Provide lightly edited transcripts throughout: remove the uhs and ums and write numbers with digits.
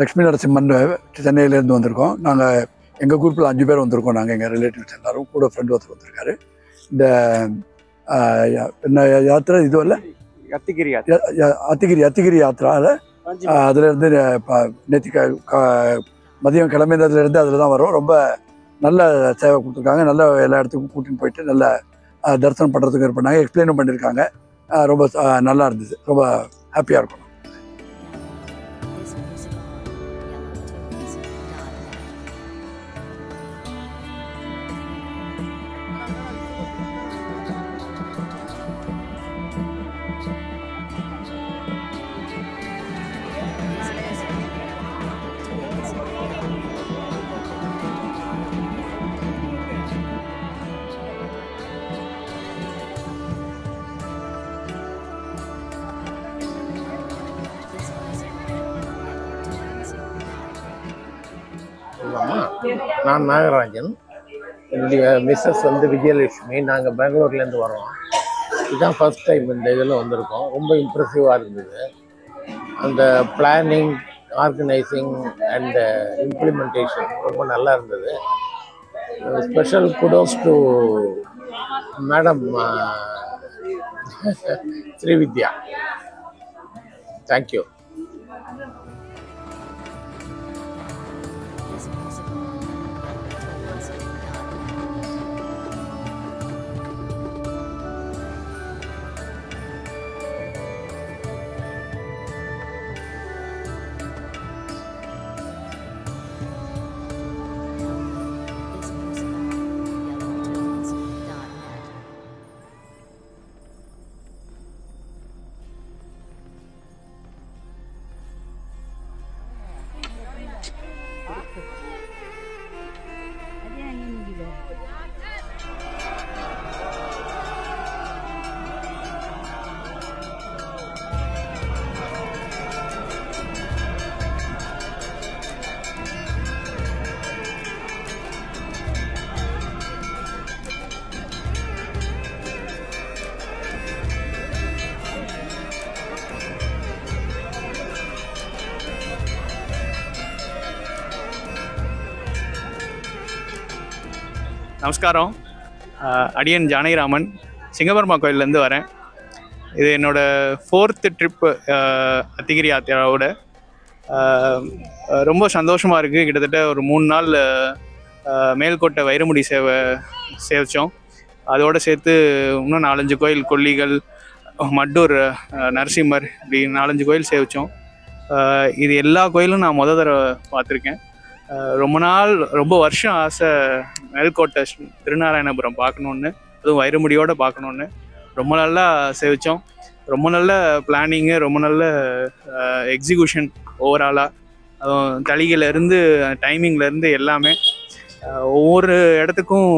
லக்ஷ்மி நரசிம்மன் சென்னையிலேருந்து வந்திருக்கோம். நாங்கள் எங்கள் குரூப்பில் 5 பேர் வந்திருக்கோம். நாங்கள் எங்கள் ரிலேட்டிவ்ஸ் எல்லாரும் கூட ஃப்ரெண்ட் ஒருத்தர் வந்திருக்காரு. இந்த என்ன யாத்திரை இதுவல்ல அத்திகிரி யாத்திராவில் அதுலேருந்து நேற்று மதியம் கிளம்பினதுலேருந்து அதில் தான் வரும். ரொம்ப நல்ல சேவை கொடுத்துருக்காங்க. நல்ல எல்லா இடத்துக்கும் கூட்டின்னு போயிட்டு நல்ல தரிசனம் பண்ணுறதுக்கு இது பண்ணாங்க. எக்ஸ்பிளைனும் பண்ணியிருக்காங்க. ரொம்ப நல்லா இருந்தது. ரொம்ப ஹாப்பியாக இருக்கும். நான் நாகராஜன், என்னுடைய மிஸ்ஸஸ் வந்து விஜயலட்சுமி. நாங்கள் பெங்களூர்லேருந்து வரோம். இதுதான் ஃபர்ஸ்ட் டைம் இந்த இதில் வந்திருக்கோம். ரொம்ப இம்ப்ரெசிவாக இருந்தது. அந்த பிளானிங், ஆர்கனைசிங் அண்ட் இம்ப்ளிமெண்டேஷன் ரொம்ப நல்லா இருந்தது. Special kudos to madam Srividya. Thank you. நமஸ்காரம். அடியன் ஜானகிராமன், சிங்கப்பெருமா கோயிலேருந்து வரேன். இது என்னோடய 4th ட்ரிப்பு அத்திகிரி யாத்திராவோட. ரொம்ப சந்தோஷமாக இருக்குது. கிட்டத்தட்ட ஒரு 3 நாள் மேல்கோட்டை வைரமுடி சேவித்தோம். அதோடு சேர்த்து இன்னும் 4-5 கோயில், கொல்லிகள், மட்டூர் நரசிம்மர், இப்படி 4-5 கோயில் சேவித்தோம். இது எல்லா கோயிலும் நான் தடவை பார்த்துருக்கேன். ரொம்ப வருஷம் ஆசை மேல்கோட்டை திருநாராயணபுரம் பார்க்கணுன்னு, அதுவும் வைரமுடியோடு பார்க்கணுன்னு. ரொம்ப நல்லா சேவித்தோம். ரொம்ப நல்ல பிளானிங்கு, ரொம்ப நல்ல எக்ஸிக்யூஷன் ஓவராலாக. அதுவும் தளிகையிலேருந்து டைமிங்லேருந்து எல்லாமே ஒவ்வொரு இடத்துக்கும்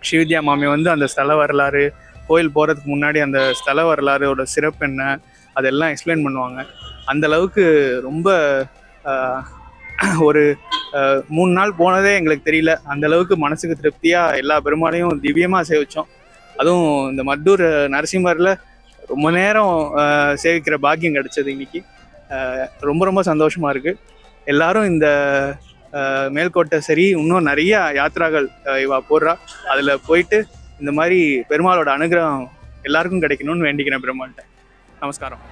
ஸ்ரீவித்யா மாமி வந்து அந்த ஸ்தல வரலாறு, கோயில் போகிறதுக்கு முன்னாடி அந்த ஸ்தல வரலாறோட சிறப்பு என்ன, அதெல்லாம் எக்ஸ்பிளைன் பண்ணுவாங்க. அந்தளவுக்கு ரொம்ப ஒரு 3 நாள் போனதே எங்களுக்கு தெரியல. அந்தளவுக்கு மனசுக்கு திருப்தியாக எல்லா பெருமாளையும் திவ்யமாக சேவித்தோம். அதுவும் இந்த மட்டூர் நரசிம்மரில் ரொம்ப நேரம் சேவிக்கிற பாக்கியம் கிடச்சது இன்றைக்கி. ரொம்ப சந்தோஷமாக இருக்குது. எல்லோரும் இந்த மேல்கோட்டை சரி, இன்னும் நிறையா யாத்திராக்கள் இவா போடுறா. அதில் போயிட்டு இந்த மாதிரி பெருமாளோட அனுகிரகம் எல்லாருக்கும் கிடைக்கணும்னு வேண்டிக்கிறேன் பெருமாள்கிட்ட. நமஸ்காரம்.